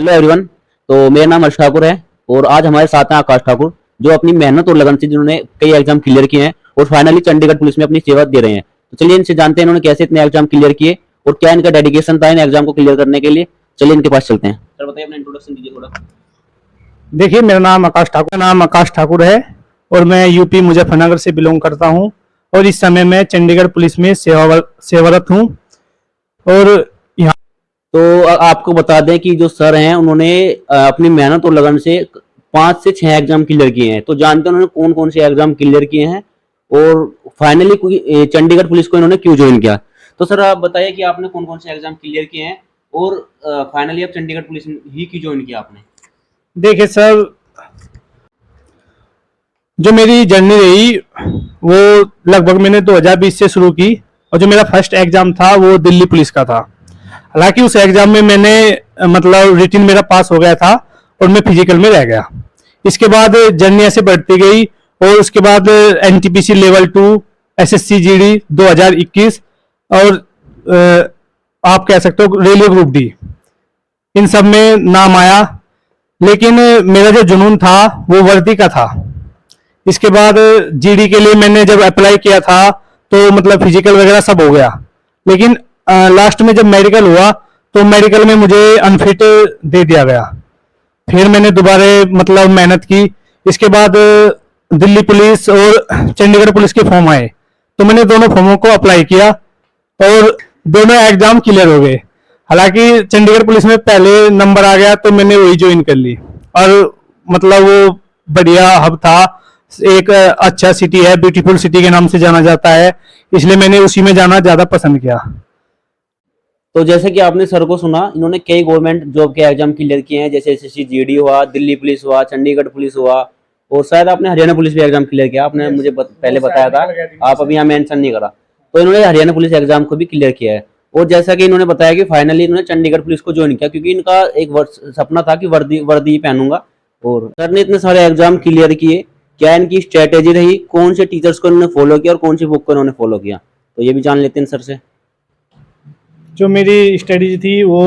Hello everyone. तो मेरा नाम हर्ष ठाकुर है और आज हमारे साथ हैं आकाश ठाकुर, जो अपनी मेहनत और लगन से जिन्होंने कई एग्जाम क्लियर किए हैं और फाइनली चंडीगढ़ पुलिस में अपनी सेवा दे रहे हैं। तो चलिए इनसे जानते हैं इन्होंने कैसे इतने एग्जाम क्लियर किए और क्या इनका डेडिकेशन था इन एग्जाम को क्लियर करने के लिए। चलिए इनके पास चलते हैं। सर बताइए, अपना इंट्रोडक्शन दीजिए थोड़ा। देखिए, मेरा नाम आकाश ठाकुर है और मैं यूपी मुजफ्फरनगर से बिलोंग करता हूं और इस समय मैं चंडीगढ़ पुलिस में सेवारत हूं। और यहाँ तो आपको बता दें कि जो सर हैं उन्होंने अपनी मेहनत और लगन से 5 से 6 एग्जाम क्लियर किए हैं। तो जानते हैं उन्होंने कौन कौन से एग्जाम क्लियर किए हैं और फाइनली चंडीगढ़ पुलिस को इन्होंने क्यों ज्वाइन किया। तो सर आप बताइए कि आपने कौन कौन से एग्जाम क्लियर किए हैं और फाइनली अब चंडीगढ़ पुलिस ही क्यों ज्वाइन किया आपने। देखिए सर, जो मेरी जर्नी रही वो लगभग मैंने 2020 से शुरू की और जो मेरा फर्स्ट एग्जाम था वो दिल्ली पुलिस का था। हालांकि उस एग्जाम में मैंने मतलब रिटन मेरा पास हो गया था और मैं फिजिकल में रह गया। इसके बाद जर्नी ऐसे बढ़ती गई और उसके बाद एनटीपीसी लेवल 2, एसएससी जीडी 2021 और आप कह सकते हो रेलवे ग्रुप डी, इन सब में नाम आया। लेकिन मेरा जो जुनून था वो वर्दी का था। इसके बाद जीडी के लिए मैंने जब अप्लाई किया था तो मतलब फिजिकल वगैरह सब हो गया, लेकिन लास्ट में जब मेडिकल हुआ तो मेडिकल में मुझे अनफिट दे दिया गया। फिर मैंने दोबारा मतलब मेहनत की। इसके बाद दिल्ली पुलिस और चंडीगढ़ पुलिस के फॉर्म आए तो मैंने दोनों फॉर्मों को अप्लाई किया और दोनों एग्जाम क्लियर हो गए। हालांकि चंडीगढ़ पुलिस में पहले नंबर आ गया तो मैंने वही ज्वाइन कर ली और मतलब वो बढ़िया हब था। एक अच्छा सिटी है, ब्यूटीफुल सिटी के नाम से जाना जाता है, इसलिए मैंने उसी में जाना ज्यादा पसंद किया। तो जैसे कि आपने सर को सुना, इन्होंने कई गवर्नमेंट जॉब के एग्जाम क्लियर किए हैं, जैसे एसएससी जीडी हुआ, दिल्ली पुलिस हुआ, चंडीगढ़ पुलिस हुआ और शायद आपने हरियाणा पुलिस भी एग्जाम क्लियर किया। आपने मुझे पहले बताया था, आप अभी यहाँ मेंशन नहीं करा। तो इन्होंने हरियाणा पुलिस एग्जाम को भी क्लियर किया है और जैसा कि इन्होंने बताया कि फाइनली इन्होंने चंडीगढ़ पुलिस को ज्वाइन किया क्योंकि इनका एक सपना था कि वर्दी वर्दी पहनूंगा। और सर ने इतने सारे एग्जाम क्लियर किए, क्या इनकी स्ट्रेटेजी रही, कौन से टीचर्स को इन्होंने फॉलो किया और कौन सी बुक को इन्होंने फॉलो किया, तो ये भी जान लेते हैं सर से। जो मेरी स्टडीज थी वो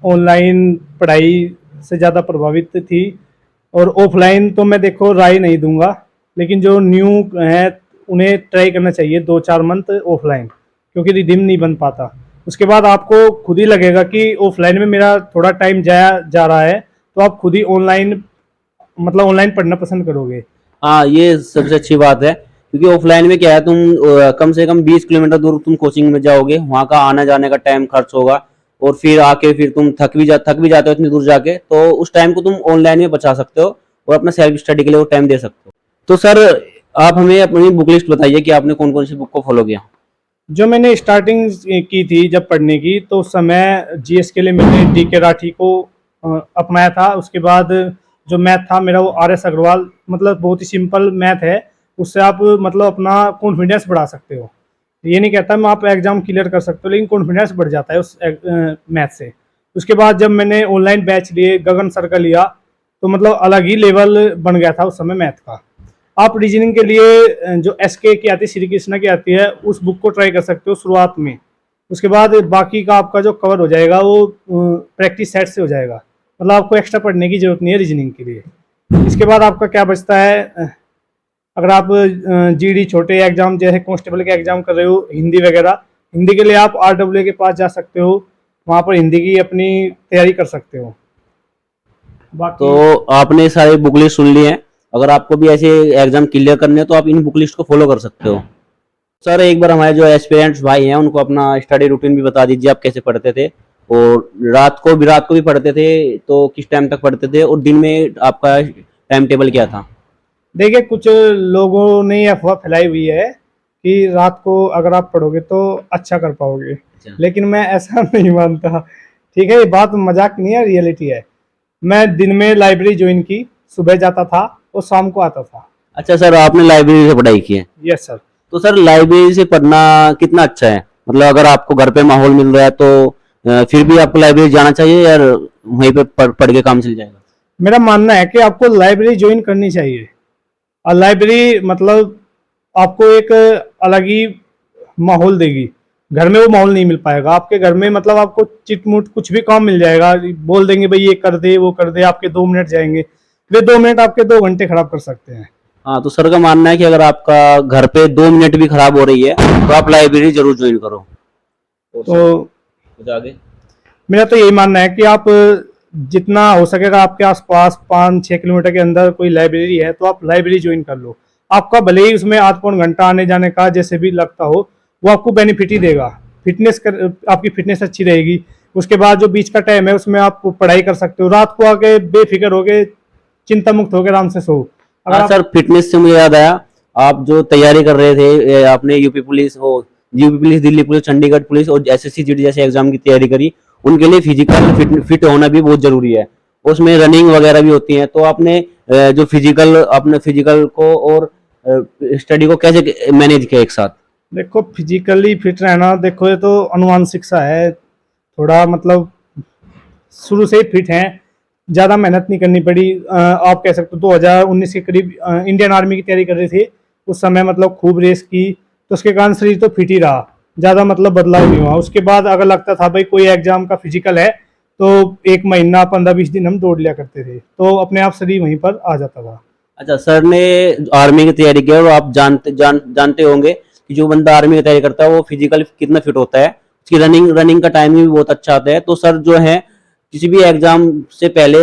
ऑनलाइन पढ़ाई से ज़्यादा प्रभावित थी और ऑफलाइन तो मैं देखो राय नहीं दूंगा, लेकिन जो न्यू है उन्हें ट्राई करना चाहिए 2-4 मंथ ऑफलाइन, क्योंकि रिदम नहीं बन पाता। उसके बाद आपको खुद ही लगेगा कि ऑफलाइन में मेरा थोड़ा टाइम जाया जा रहा है, तो आप खुद ही ऑनलाइन मतलब ऑनलाइन पढ़ना पसंद करोगे। हाँ, ये सबसे अच्छी बात है क्योंकि ऑफलाइन में क्या है, तुम कम से कम 20 किलोमीटर दूर तुम कोचिंग में जाओगे, वहाँ का आने जाने का टाइम खर्च होगा और फिर आके फिर तुम थक भी जाते हो इतनी दूर जाके, तो उस टाइम को तुम ऑनलाइन में बचा सकते हो और अपना सेल्फ स्टडी के लिए वो टाइम दे सकते हो। तो सर आप हमें अपनी बुक लिस्ट बताइए कि आपने कौन कौन सी बुक को फॉलो किया। जो मैंने स्टार्टिंग की थी जब पढ़ने की, तो उस समय जीएस के लिए मैंने डीके राठी को अपनाया था। उसके बाद जो मैथ था मेरा वो आर.एस. अग्रवाल, मतलब बहुत ही सिंपल मैथ है, उससे आप मतलब अपना कॉन्फिडेंस बढ़ा सकते हो। ये नहीं कहता मैं आप एग्जाम क्लियर कर सकते हो, लेकिन कॉन्फिडेंस बढ़ जाता है उस मैथ से। उसके बाद जब मैंने ऑनलाइन बैच लिए, गगन सर का लिया, तो मतलब अलग ही लेवल बन गया था उस समय मैथ का। आप रीजनिंग के लिए जो एसके की आती है, श्री कृष्णा की आती है, उस बुक को ट्राई कर सकते हो शुरुआत में। उसके बाद बाकी का आपका जो कवर हो जाएगा वो प्रैक्टिस सेट से हो जाएगा, मतलब आपको एक्स्ट्रा पढ़ने की जरूरत नहीं है रीजनिंग के लिए। इसके बाद आपका क्या बचता है, अगर आप जीडी छोटे एग्जाम जैसे कांस्टेबल के एग्जाम कर रहे हो, हिंदी वगैरह, हिंदी के लिए आप आरडब्ल्यू के पास जा सकते हो, वहाँ पर हिंदी की अपनी तैयारी कर सकते हो। तो आपने सारी बुक लिस्ट सुन ली है, अगर आपको भी ऐसे एग्जाम क्लियर करने हैं तो आप इन बुक लिस्ट को फॉलो कर सकते हो। सर एक बार हमारे जो एस्पिरेंट्स भाई हैं उनको अपना स्टडी रूटीन भी बता दीजिए, आप कैसे पढ़ते थे और रात को भी पढ़ते थे तो किस टाइम तक पढ़ते थे और दिन में आपका टाइम टेबल क्या था। देखिए, कुछ लोगों ने अफवाह फैलाई हुई है कि रात को अगर आप पढ़ोगे तो अच्छा कर पाओगे, लेकिन मैं ऐसा नहीं मानता। ठीक है, ये बात मजाक नहीं है, रियलिटी है। मैं दिन में लाइब्रेरी ज्वाइन की, सुबह जाता था और शाम को आता था। अच्छा सर, आपने लाइब्रेरी से पढ़ाई की है। Yes sir. तो सर लाइब्रेरी से पढ़ना कितना अच्छा है, मतलब अगर आपको घर पे माहौल मिल रहा है तो फिर भी आपको लाइब्रेरी जाना चाहिए या वहीं पे पढ़ के काम चल जाएगा। मेरा मानना है कि आपको लाइब्रेरी ज्वाइन करनी चाहिए। और लाइब्रेरी मतलब आपको एक अलग ही माहौल देगी। घर में वो माहौल नहीं मिल पाएगा। आपके घर में मतलब आपको चिटमुट कुछ भी काम मिल जाएगा, बोल देंगे भाई ये कर दे वो कर दे, आपके 2 मिनट जाएंगे, वे 2 मिनट आपके 2 घंटे खराब कर सकते हैं। हाँ, तो सर का मानना है कि अगर आपका घर पे 2 मिनट भी खराब हो रही है तो आप लाइब्रेरी जरूर ज्वाइन करो। तो कुछ आगे? मेरा तो यही मानना है कि आप जितना हो सकेगा आपके आसपास 5-6 किलोमीटर के अंदर कोई लाइब्रेरी है तो आप लाइब्रेरी ज्वाइन कर लो। आपका भले ही उसमें आध पौन घंटा आने जाने का जैसे भी लगता हो, वो आपको बेनिफिट ही देगा। आपकी फिटनेस अच्छी रहेगी। उसके बाद जो बीच का टाइम है उसमें आप पढ़ाई कर सकते हो, रात को आके बेफिक्र होके चिंता मुक्त होकर आराम से सो। अगर हाँ आप सर, फिटनेस से मुझे याद आया, आप जो तैयारी कर रहे थे, आपने यूपी पुलिस हो, UP police, Delhi police, Chandigarh police और एसएससी जीडी जैसे एग्जाम की तैयारी करी, उनके लिए फिजिकल फिट होना भी बहुत जरूरी है। उसमें रनिंग वगैरह भी होती है। तो आपने जो अपने फिजिकल को और स्टडी को कैसे मैनेज किया एक साथ? देखो, फिजिकली फिट रहना, देखो ये तो अनुवांशिक सा है, थोड़ा मतलब शुरू से ही फिट हैं, ज़्यादा मेहनत नहीं करनी पड़ी। आप कह सकते हो 2019 के करीब इंडियन आर्मी की तैयारी कर रही थी, उस समय मतलब खूब रेस की, तो उसके कारण शरीर तो फिट ही रहा, ज़्यादा मतलब बदलाव नहीं हुआ। उसके बाद अगर लगता था भाई कोई एग्जाम का फिजिकल है तो 1 महीना 15-20 दिन हम दौड़ लिया करते थे, तो अपने आप शरीर वहीं पर आ जाता था। अच्छा, सर ने आर्मी की तैयारी की और आप जानते होंगे कि जो बंदा आर्मी की तैयारी करता है वो फिजिकल कितना फिट होता है, उसकी रनिंग का टाइम भी बहुत अच्छा आता है। तो सर जो है, किसी भी एग्जाम से पहले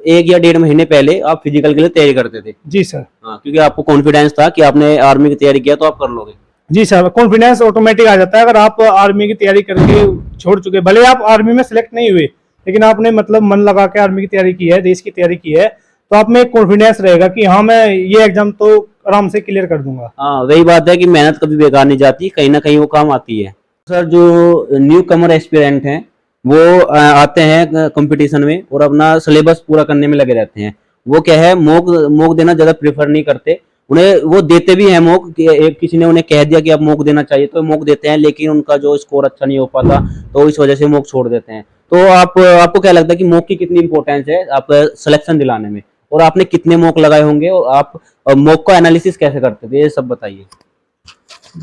1 या 1.5 महीने पहले आप फिजिकल के लिए तैयारी करते थे? जी सर। हाँ, क्योंकि आपको कॉन्फिडेंस था कि आपने आर्मी की तैयारी किया तो आप कर लोगे। जी सर, कॉन्फिडेंस ऑटोमेटिक आ जाता है अगर आप आर्मी की तैयारी करके छोड़ चुके, भले आप आर्मी में सेलेक्ट नहीं हुए लेकिन आपने मतलब मन लगा के आर्मी की तैयारी की है, देश की तैयारी की है, तो आप में कॉन्फिडेंस रहेगा कि हाँ मैं ये एग्जाम तो आराम से क्लियर कर दूंगा। हाँ, वही बात है कि मेहनत कभी बेकार नहीं जाती, कहीं ना कहीं वो काम आती है। सर, जो न्यू कमर एस्पिरेंट हैं वो आते हैं कंपटीशन में और अपना सिलेबस पूरा करने में लगे रहते हैं। वो क्या है, मॉक देना ज़्यादा प्रेफर नहीं करते। उन्हें वो देते भी हैं मॉक, एक किसी ने उन्हें कह दिया कि आप मॉक देना चाहिए तो मॉक देते हैं, लेकिन उनका जो स्कोर अच्छा नहीं हो पाता तो इस वजह से मॉक छोड़ देते हैं। तो आपको क्या लगता है कि मॉक की कितनी इंपॉर्टेंस है आप सिलेक्शन दिलाने में, और आपने कितने मॉक लगाए होंगे और आप मॉक का एनालिसिस कैसे करते थे, ये सब बताइए।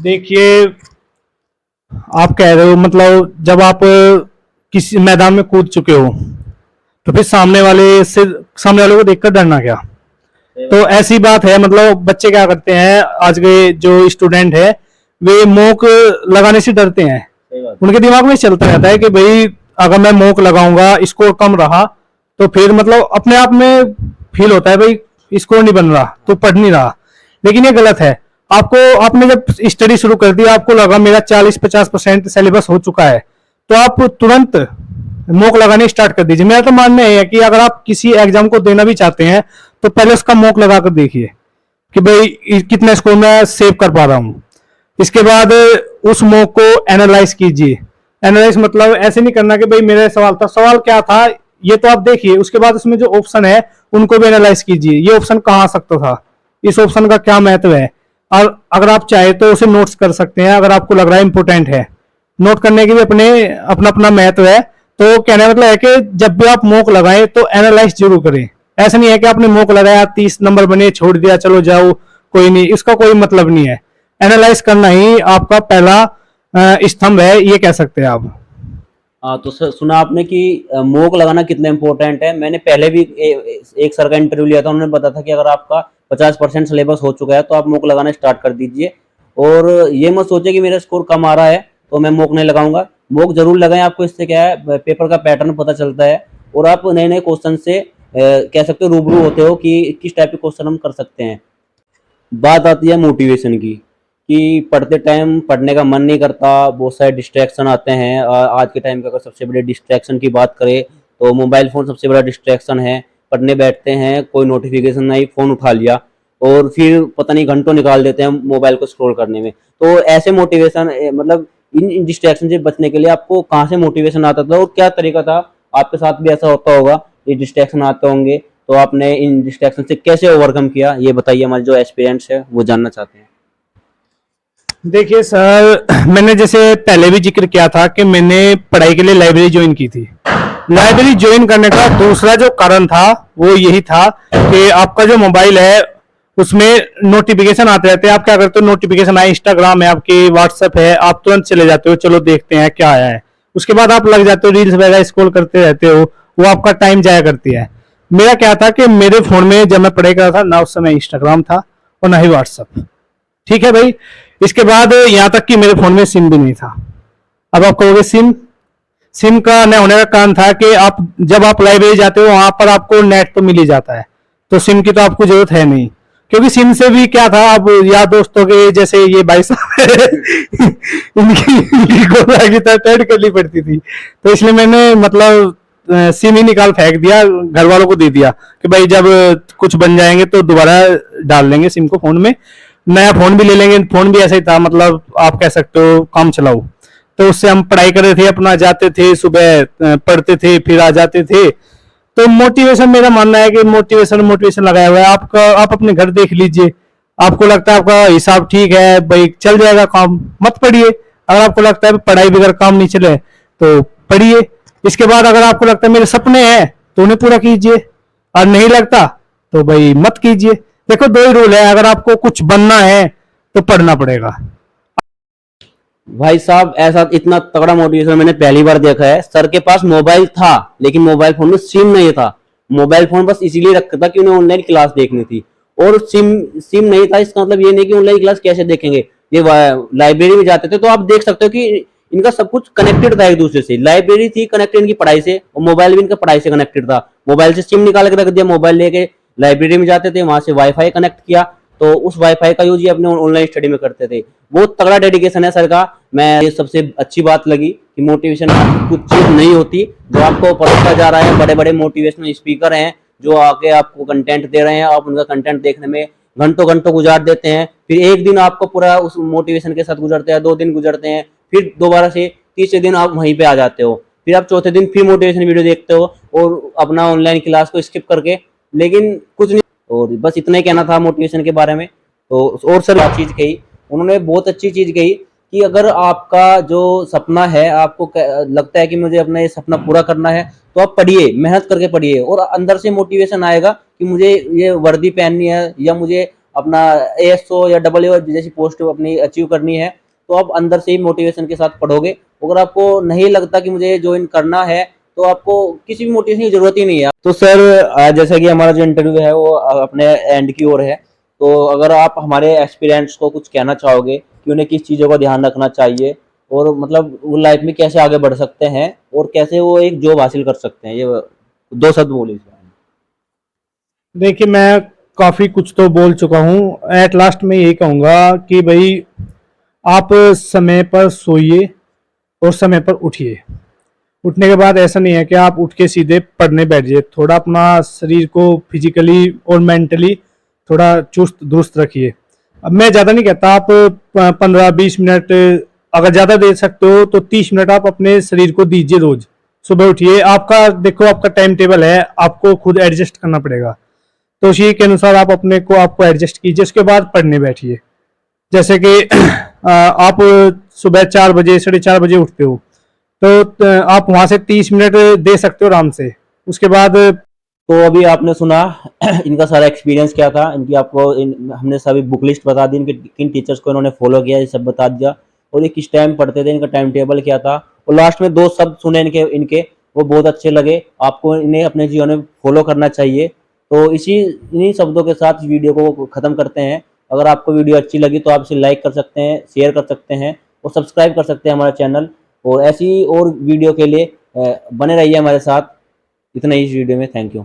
देखिए, आप कह रहे हो मतलब जब आप किसी मैदान में कूद चुके हो तो फिर सामने वाले को देखकर डरना क्या? तो ऐसी बात है, मतलब बच्चे क्या करते हैं, आज के जो स्टूडेंट है वे मॉक लगाने से डरते हैं। उनके दिमाग में चलता रहता है कि भाई अगर मैं मॉक लगाऊंगा स्कोर कम रहा तो फिर मतलब अपने आप में फील होता है भाई स्कोर नहीं बन रहा तो पढ़ नहीं रहा। लेकिन ये गलत है। आपने जब स्टडी शुरू कर दी, आपको लगा मेरा 40-50% सिलेबस हो चुका है, तो आप तुरंत मॉक लगाने स्टार्ट कर दीजिए। मेरा तो मानना है कि अगर आप किसी एग्जाम को देना भी चाहते हैं तो पहले उसका मॉक लगा कर देखिए कि भाई कितना स्कोर मैं सेव कर पा रहा हूँ। इसके बाद उस मॉक को एनालाइज कीजिए। एनालाइज मतलब ऐसे नहीं करना कि भाई मेरा सवाल क्या था ये तो आप देखिए, उसके बाद उसमें जो ऑप्शन है उनको भी एनालाइज कीजिए, ये ऑप्शन कहाँ आ सकता था, इस ऑप्शन का क्या महत्व है, और अगर आप चाहे तो उसे नोट्स कर सकते हैं अगर आपको लग रहा है इंपोर्टेंट है। नोट करने की भी अपना महत्व है। तो कहने का मतलब है कि जब भी आप मॉक लगाएं तो एनालाइज जरूर करें। ऐसा नहीं है कि आपने मॉक लगाया 30 नंबर बने छोड़ दिया चलो जाओ कोई नहीं, इसका कोई मतलब नहीं है। एनालाइज करना ही आपका पहला स्तंभ है, ये कह सकते हैं आप। हाँ, तो सर सुना आपने कि मॉक लगाना कितना इंपॉर्टेंट है। मैंने पहले भी एक सर का इंटरव्यू लिया था, उन्होंने बताया था कि अगर आपका 50% सिलेबस हो चुका है तो आप मॉक लगाना स्टार्ट कर दीजिए, और ये मत सोचे कि मेरा स्कोर कम आ रहा है तो मैं मॉक नहीं लगाऊंगा। मॉक जरूर लगाएं, आपको इससे क्या है पेपर का पैटर्न पता चलता है और आप नए नए क्वेश्चन से कह सकते हो रूबरू होते हो कि किस टाइप के क्वेश्चन हम कर सकते हैं। बात आती है मोटिवेशन की, कि पढ़ते टाइम पढ़ने का मन नहीं करता, बहुत सारे डिस्ट्रैक्शन आते हैं। आज के टाइम का अगर सबसे बड़े डिस्ट्रैक्शन की बात करें तो मोबाइल फ़ोन सबसे बड़ा डिस्ट्रैक्शन है। पढ़ने बैठते हैं, कोई नोटिफिकेशन नहीं, फ़ोन उठा लिया और फिर पता नहीं घंटों निकाल देते हैं मोबाइल को स्क्रॉल करने में। तो ऐसे मोटिवेशन मतलब इन डिस्ट्रैक्शन से बचने के लिए आपको कहाँ से मोटिवेशन आता था और क्या तरीका था? आपके साथ भी ऐसा होता होगा, ये डिस्ट्रैक्शन आते होंगे, तो आपने इन डिस्ट्रैक्शन से कैसे ओवरकम किया, ये बताइए, हमारे जो एस्पिरेंट्स है वो जानना चाहते हैं। देखिए सर, मैंने जैसे पहले भी जिक्र किया था कि मैंने पढ़ाई के लिए लाइब्रेरी ज्वाइन की थी। लाइब्रेरी ज्वाइन करने का दूसरा जो कारण था वो यही था कि आपका जो मोबाइल है उसमें नोटिफिकेशन आते रहते हैं। आप क्या करते हो, नोटिफिकेशन आए, इंस्टाग्राम है आपके, व्हाट्सएप है, आप तुरंत चले जाते हो, चलो देखते हैं क्या आया है। उसके बाद आप लग जाते हो रील्स वगैरह स्क्रॉल करते रहते हो, वो आपका टाइम जाया करती है। मेरा क्या था कि मेरे फोन में जब मैं पढ़ाई कर रहा था ना, उस समय इंस्टाग्राम था और ना ही व्हाट्सएप। ठीक है भाई। इसके बाद यहाँ तक कि मेरे फोन में सिम भी नहीं था। अब आप कहोगे सिम, सिम का न होने का कारण था कि आप जब आप लाइब्रेरी जाते हो वहां पर आपको नेट तो मिल ही जाता है, तो सिम की तो आपको जरूरत है नहीं। क्योंकि सिम से भी क्या था, अब यार दोस्तों के जैसे ये भाई साहब इनकी कॉल आगे तक ऐड करनी पड़ती थी, तो इसलिए मैंने मतलब सिम ही निकाल फेंक दिया, घर वालों को दे दिया कि भाई जब कुछ बन जाएंगे तो दोबारा डाल लेंगे सिम को फोन में, नया फोन भी ले लेंगे। फोन भी ऐसा ही था, मतलब आप कह सकते हो काम चलाओ। तो उससे हम पढ़ाई कर रहे थे, अपना जाते थे, सुबह पढ़ते थे, फिर आ जाते थे। तो मोटिवेशन, मेरा मानना है कि मोटिवेशन लगाया हुआ है आपका। आप अपने घर देख लीजिए, आपको लगता है आपका हिसाब ठीक है भाई, चल जाएगा काम, मत पढ़िए। अगर आपको लगता है पढ़ाई बगैर काम नहीं चले तो पढ़िए। इसके बाद अगर आपको लगता है मेरे सपने हैं तो उन्हें पूरा कीजिए, और नहीं लगता तो भाई मत कीजिए। देखो दो ही रूल है, अगर आपको कुछ बनना है तो पढ़ना पड़ेगा। भाई साहब ऐसा इतना तगड़ा मोटिवेशन मैंने पहली बार देखा है। सर के पास मोबाइल था लेकिन मोबाइल फोन में सिम नहीं था। मोबाइल फोन बस इसीलिए रखा था कि उन्हें ऑनलाइन क्लास देखनी थी, और सिम नहीं था। इसका मतलब ये नहीं कि ऑनलाइन क्लास कैसे देखेंगे। ये लाइब्रेरी में जाते थे तो आप देख सकते हो कि इनका सब कुछ कनेक्टेड था एक दूसरे से। लाइब्रेरी थी कनेक्टेड इनकी पढ़ाई से, और मोबाइल भी इनका पढ़ाई से कनेक्टेड था। मोबाइल से सिम निकाल के रख दिया, मोबाइल लेके लाइब्रेरी में जाते थे, वहां से वाईफाई कनेक्ट किया, तो उस वाईफाई का यूज ये अपने ऑनलाइन स्टडी में करते थे। बहुत तगड़ा डेडिकेशन है सर का। मैं ये सबसे अच्छी बात लगी कि मोटिवेशन कुछ चीज नहीं होती जो आपको पढ़ता जा रहा है। बड़े बड़े मोटिवेशनल स्पीकर हैं जो आके आपको कंटेंट दे रहे हैं, आप उनका कंटेंट देखने में घंटों घंटों गुजार देते हैं। फिर एक दिन आपको पूरा उस मोटिवेशन के साथ गुजरते हैं, 2 दिन गुजरते हैं, फिर दोबारा से तीसरे दिन आप वहीं पे आ जाते हो। फिर आप चौथे दिन फिर मोटिवेशन वीडियो देखते हो और अपना ऑनलाइन क्लास को स्किप करके, लेकिन कुछ नहीं। और बस इतना ही कहना था मोटिवेशन के बारे में। तो और सर एक चीज कही उन्होंने, बहुत अच्छी चीज कही कि अगर आपका जो सपना है, आपको लगता है कि मुझे अपना ये सपना पूरा करना है, तो आप पढ़िए, मेहनत करके पढ़िए, और अंदर से मोटिवेशन आएगा कि मुझे ये वर्दी पहननी है या मुझे अपना ASO या AA जैसी पोस्ट अपनी अचीव करनी है। तो आप अंदर से ही मोटिवेशन के साथ पढ़ोगे। अगर आपको नहीं लगता कि मुझे ज्वाइन करना है तो आपको किसी भी मोटिवेशन की जरूरत ही नहीं है। तो सर जैसा कि हमारा जो इंटरव्यू है वो अपने एंड की ओर है, तो अगर आप हमारे एक्सपीरियंस को कुछ कहना चाहोगे कि उन्हें किस चीज़ों का ध्यान रखना चाहिए, और मतलब वो लाइफ में कैसे आगे बढ़ सकते हैं और कैसे वो एक जॉब हासिल कर सकते हैं, ये 2 शब्द बोलिए इस बारे में। देखिए मैं काफी कुछ तो बोल चुका हूँ, एट लास्ट में यही कहूंगा कि भाई आप समय पर सोइए और समय पर उठिए। उठने के बाद ऐसा नहीं है कि आप उठ के सीधे पढ़ने बैठ जाइए, थोड़ा अपना शरीर को फिजिकली और मेंटली थोड़ा चुस्त दुरुस्त रखिए। अब मैं ज़्यादा नहीं कहता, आप 15-20 मिनट अगर ज़्यादा दे सकते हो तो 30 मिनट आप अपने शरीर को दीजिए रोज। सुबह उठिए, आपका देखो आपका टाइम टेबल है, आपको खुद एडजस्ट करना पड़ेगा, तो उसी के अनुसार आप अपने को आपको एडजस्ट कीजिए। उसके बाद पढ़ने बैठिए। जैसे कि आप सुबह 4 बजे 4:30 बजे उठते हो, तो आप वहां से 30 मिनट दे सकते हो आराम से। उसके बाद तो अभी आपने सुना इनका सारा एक्सपीरियंस क्या था, इनकी आपको हमने सभी बुक लिस्ट बता दी, इनके किन टीचर्स को इन्होंने फॉलो किया, ये सब बता दिया, और ये किस टाइम पढ़ते थे, इनका टाइम टेबल क्या था, और लास्ट में 2 शब्द सुने इनके वो बहुत अच्छे लगे। आपको इन्हें अपने जीवन में फॉलो करना चाहिए। तो इन्हीं शब्दों के साथ वीडियो को ख़त्म करते हैं। अगर आपको वीडियो अच्छी लगी तो आप इसे लाइक कर सकते हैं, शेयर कर सकते हैं और सब्सक्राइब कर सकते हैं हमारा चैनल। और ऐसी और वीडियो के लिए बने रहिए हमारे साथ। इतना ही इस वीडियो में, थैंक यू।